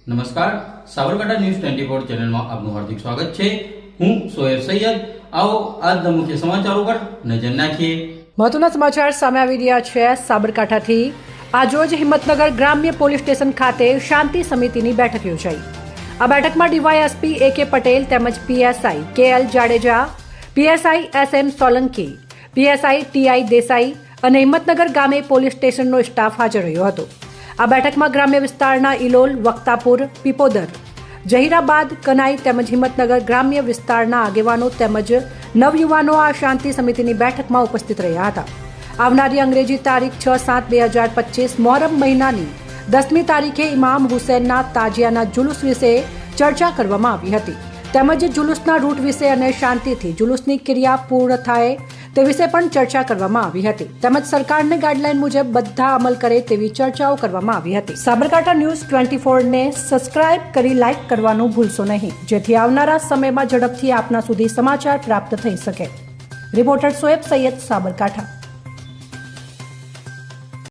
નમસ્કાર, સાબરકાંઠા ન્યૂઝ 24 ચેનલમાં આપનું હાર્દિક સ્વાગત છે। હું સોહેર સૈયદ। આવો આજના મુખ્ય સમાચારો પર નજર નાખીએ। મહત્વના સમાચાર સામે આવી રહ્યા છે। સાબરકાંઠાથી આજરોજ હિંમતનગર ગ્રામ્ય પોલીસ સ્ટેશન ખાતે શાંતિ સમિતિની બેઠક યોજાઈ। આ બેઠકમાં ડીવાયએસપી AK પટેલ તેમજ PSI KL Jadeja, PSI SM Solanki, PSI TI Desai અને હિંમતનગર ગામે પોલીસ સ્ટેશનનો સ્ટાફ હાજર રહ્યો હતો। આ બેઠકમાં ગ્રામ્ય વિસ્તારના ઇલોલ, વક્તાપુર, પીપોદર, જહીરાબાદ, કનાઈ તેમજ હિંમતનગર ગ્રામ્ય વિસ્તારના આગેવાનો તેમજ નવયુવાનો આ શાંતિ સમિતિની બેઠકમાં ઉપસ્થિત રહ્યા હતા। આવનારી અંગ્રેજી તારીખ 6/7/2025 મોહરમ મહિનાની 10મી તારીખે ઇમામ હુસૈનના તાજિયાના જુલુસ વિશે ચર્ચા કરવામાં આવી હતી તેમજ જુલુસના રૂટ વિશે અને શાંતિથી જુલુસની ક્રિયા પૂર્ણ થાય તે વિશે પણ ચર્ચા કરવામાં આવી હતી તેમજ સરકારની ગાઈડલાઈન મુજબ બધા અમલ કરે તેવી ચર્ચાઓ કરવામાં આવી હતી। સાબરકાંઠા ન્યૂઝ 24 ને સબસ્ક્રાઇબ કરી લાઇક કરવાનું ભૂલશો નહીં, જેથી આવનારા સમયમાં ઝડપથી આપના સુધી સમાચાર પ્રાપ્ત થઈ શકે। રિપોર્ટર સોએબ સૈયદ, સાબરકાંઠા।